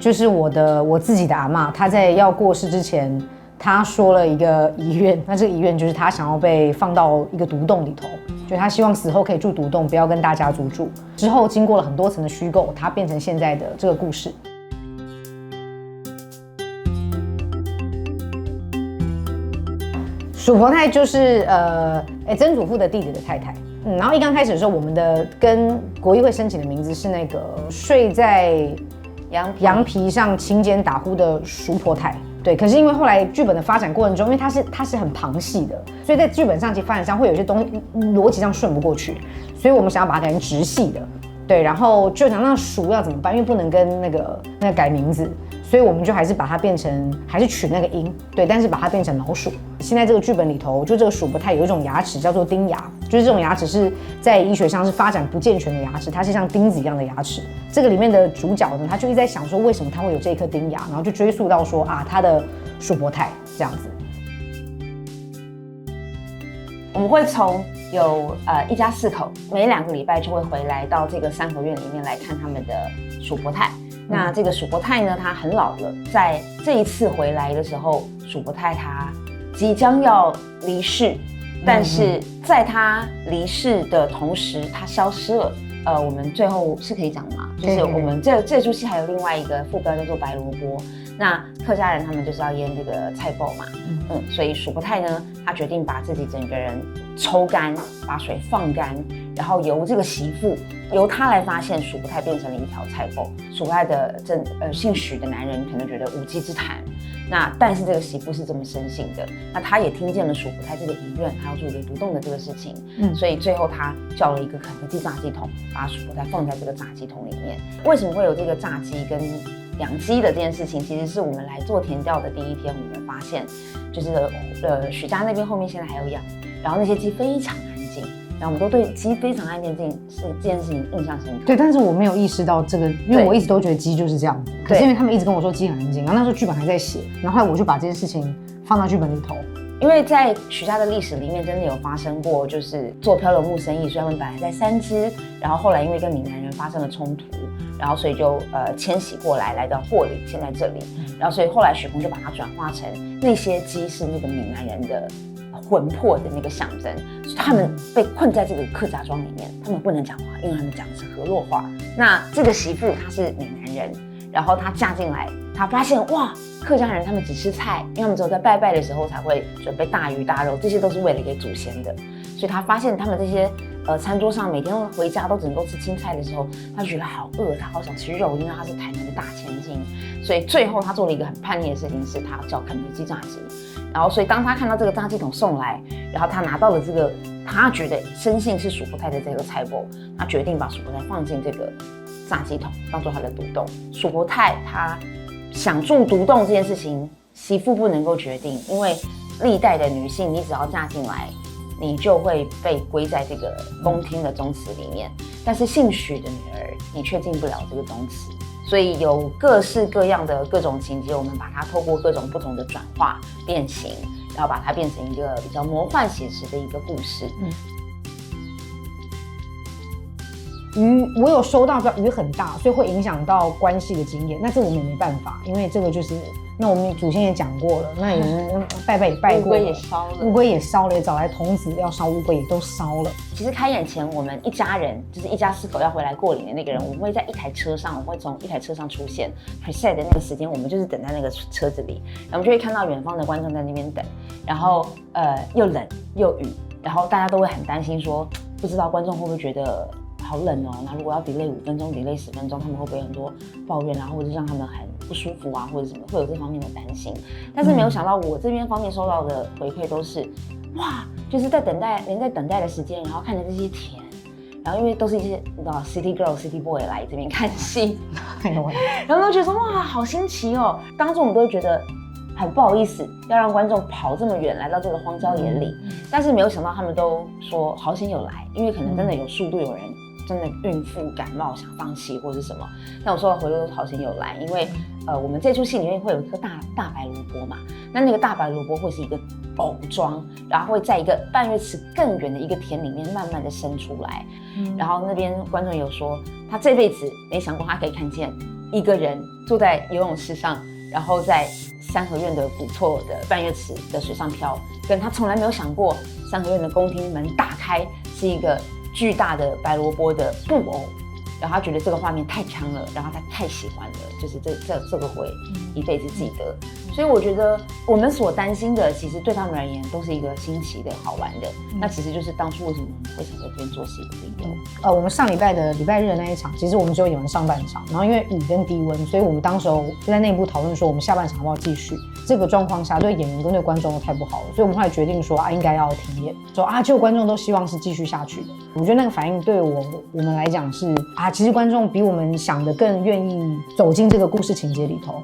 就是我自己的阿嬷，她在要过世之前，她说了一个遗愿，那这个遗愿就是她想要被放到一个独栋里头，就她希望死后可以住独栋，不要跟大家族住。之后经过了很多层的虚构，它变成现在的这个故事。鼠婆太就是曾祖父的弟弟的太太。然后一刚开始的时候，我们的跟国议会申请的名字是那个睡在羊皮上勤俭打呼的鼠婆太。对，可是因为后来剧本的发展过程中，因为它是很旁系的，所以在剧本上其实发展上会有些东西逻辑上顺不过去，所以我们想要把它改成直系的。对，然后就想那鼠要怎么办？因为不能跟那个改名字，所以我们就还是把它变成，还是取那个音，对，但是把它变成老鼠。现在这个剧本里头，就这个鼠不太有一种牙齿叫做钉牙，就是这种牙齿是在医学上是发展不健全的牙齿，它是像钉子一样的牙齿。这个里面的主角呢，他就一直在想说，为什么他会有这一颗钉牙，然后就追溯到说啊，他的鼠伯太这样子。我们会从有一家4口，每2个礼拜就会回来到这个3合院里面来看他们的鼠伯太。那这个鼠伯太呢，他很老了，在这一次回来的时候，鼠伯太他即将要离世，但是在他离世的同时，他消失了。我们最后是可以讲的嘛？就是我们这出戏还有另外一个副标叫做白萝卜。那客家人他们就是要腌这个菜包嘛，所以鼠伯太呢，他决定把自己整个人抽干，把水放干，然后由这个媳妇，由他来发现鼠伯太变成了一条菜包。鼠伯太的姓许的男人可能觉得无稽之谈，但是这个媳妇是这么深信的，那他也听见了鼠伯太这个遗愿，他要住一个独栋的这个事情，所以最后他叫了一个肯德基炸鸡桶，把鼠伯太放在这个炸鸡桶里面。为什么会有这个炸鸡跟养鸡的这件事情，其实是我们来做田调的第一天，我们发现，就是许家那边后面现在还有养，然后那些鸡非常安静，然后我们都对鸡非常安静这件事情印象深刻。对，但是我没有意识到这个，因为我一直都觉得鸡就是这样子，可是因为他们一直跟我说鸡很安静，然后那时候剧本还在写，然后后来我就把这件事情放到剧本里头。因为在许家的历史里面，真的有发生过，就是做漂流木生意，所以他们本来在3只，然后后来因为跟闽南人发生了冲突，然后所以就迁徙过来，来到霍里，现在这里，然后所以后来许鹏就把它转化成那些鸡是那个闽南人的魂魄的那个象征，所以他们被困在这个客家庄里面，他们不能讲话，因为他们讲的是河洛话。那这个媳妇她是闽南人，然后她嫁进来，她发现哇，客家人他们只吃菜，因为他们只有在拜拜的时候才会准备大鱼大肉，这些都是为了给祖先的。所以她发现他们这些餐桌上每天回家都只能够吃青菜的时候，她觉得好饿，她好想吃肉，因为她是台南的大千金。所以最后她做了一个很叛逆的事情，是她叫肯德基炸鸡。然后所以当她看到这个炸鸡桶送来，然后她拿到了这个她觉得深信是鼠伯太的这个菜包，她决定把鼠伯太放进这个炸鸡桶当做她的独栋。鼠伯太她想住独栋这件事情，媳妇不能够决定，因为历代的女性，你只要嫁进来，你就会被归在这个宫廷的宗祠里面。但是姓许的女儿，你却进不了这个宗祠。所以有各式各样的各种情节，我们把它透过各种不同的转化变形，然后把它变成一个比较魔幻写实的一个故事。鱼，我有收到，鱼很大，所以会影响到关系的经验。那这我们也没办法，因为这个就是，那我们祖先也讲过了，那有人拜拜也拜过了，乌龟也烧了，也找来童子要烧乌龟，也都烧了。其实开演前，我们一家人，就是一家4口要回来过年的那个人，我们会在一台车上，我们会从一台车上出现 preset 的那个时间，我们就是等在那个车子里，然后我们就会看到远方的观众在那边等，然后又冷又雨，然后大家都会很担心说，不知道观众会不会觉得好冷哦，那如果要 delay 5分钟 delay 10分钟，他们会不会很多抱怨啊，或者让他们很不舒服啊，或者什么，会有这方面的担心。但是没有想到我这边方面收到的回馈都是，哇，就是在等待，连在等待的时间，然后看着这些田，然后因为都是一些你知道 city girl、city boy 来这边看戏，然后都觉得说哇，好新奇哦。当初我们都会觉得很不好意思，要让观众跑这么远来到这个荒郊野里，但是没有想到他们都说好险有来，因为可能真的有速度，有人真的孕妇感冒想放弃或是什么。但我说的回头都好险有来，因为我们这出戏里面会有一颗大白萝卜嘛，那个大白萝卜会是一个藕状，然后会在一个半月池更远的一个田里面慢慢的生出来，然后那边观众有说他这辈子没想过他可以看见一个人坐在游泳池上，然后在三合院的古厝的半月池的水上漂，跟他从来没有想过三合院的宫廷门打开是一个巨大的白萝卜的布偶，然后他觉得这个画面太强了，然后他太喜欢了，就是这个会一辈子记得。所以我觉得我们所担心的，其实对他们而言都是一个新奇的好玩的。那其实就是当初为什么我们会想在这边做戏的理由。我们上礼拜的礼拜日的那一场，其实我们只有演完上半场，然后因为雨跟低温，所以我们当时候就在内部讨论说，我们下半场要不要继续。这个状况下，对演员跟对观众都太不好了，所以我们后来决定说应该要停演，说结果观众都希望是继续下去的。我觉得那个反应对我们来讲是其实观众比我们想的更愿意走进这个故事情节里头。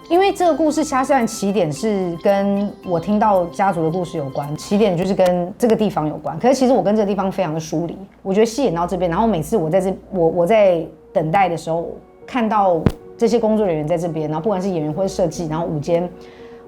因为这个故事，它虽然起点是跟我听到家族的故事有关，起点就是跟这个地方有关。可是其实我跟这个地方非常的疏离。我觉得戏演到这边，然后每次我在等待的时候，看到这些工作人员在这边，然后不管是演员或者设计，然后舞间，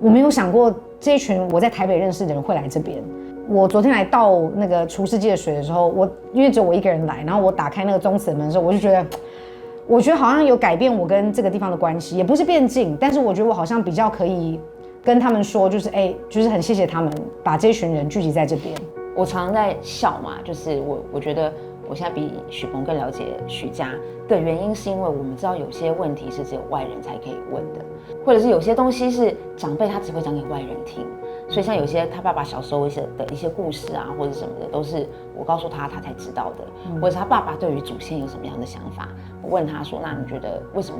我没有想过这一群我在台北认识的人会来这边。我昨天来倒那个厨师机的水的时候，因为只有我一个人来，然后我打开那个宗祠门的时候，我觉得好像有改变我跟这个地方的关系，也不是变近，但是我觉得我好像比较可以跟他们说，就是就是很谢谢他们把这群人聚集在这边。我常常在笑嘛，就是我觉得我现在比许鹏更了解许家的原因，是因为我们知道有些问题是只有外人才可以问的，或者是有些东西是长辈他只会讲给外人听。所以像有些他爸爸小时候的一些故事啊，或者什么的，都是我告诉他才知道的，或者是他爸爸对于祖先有什么样的想法。我问他说：“那你觉得为什么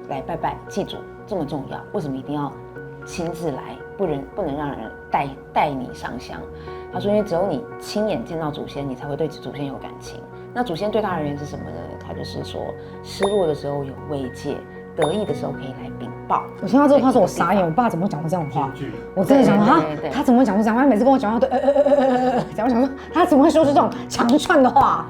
来拜拜祭祖这么重要？为什么一定要亲自来，不能让人带你上香？”他说：“因为只有你亲眼见到祖先，你才会对祖先有感情。那祖先对他而言是什么呢？他就是说，失落的时候有慰藉。”得意的时候可以来禀报。我听到这个话时候，我傻眼。我爸怎么讲过这样的话？我真的想说他怎么会讲出这样？他每次跟我讲话都我想说他怎么会说出这种长串的话？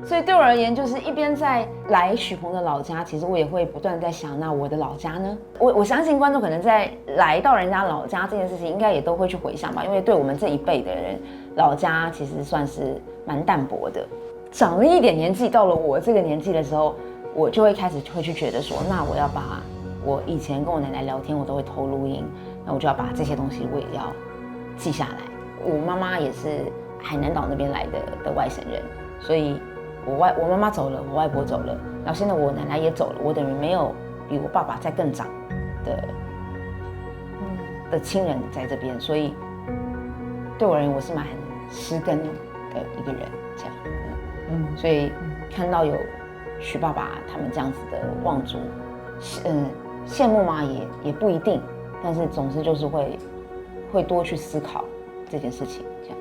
所以对我而言，就是一边在来许鹏的老家，其实我也会不断在想，那我的老家呢？我相信观众可能在来到人家老家这件事情，应该也都会去回想吧，因为对我们这一辈的人，老家其实算是蛮淡薄的。长了一点年纪，到了我这个年纪的时候，我就会开始去觉得说，那我要把我以前跟我奶奶聊天，我都会偷录音，那我就要把这些东西我也要记下来。我妈妈也是海南岛那边来的外省人，所以我妈妈走了，我外婆走了，然后现在我奶奶也走了，我等于没有比我爸爸再更长的亲人在这边，所以对我而言，我是蛮失根的一个人，这样。所以看到有许爸爸他们这样子的望族，羡慕吗？也不一定，但是总之就是会多去思考这件事情，这样。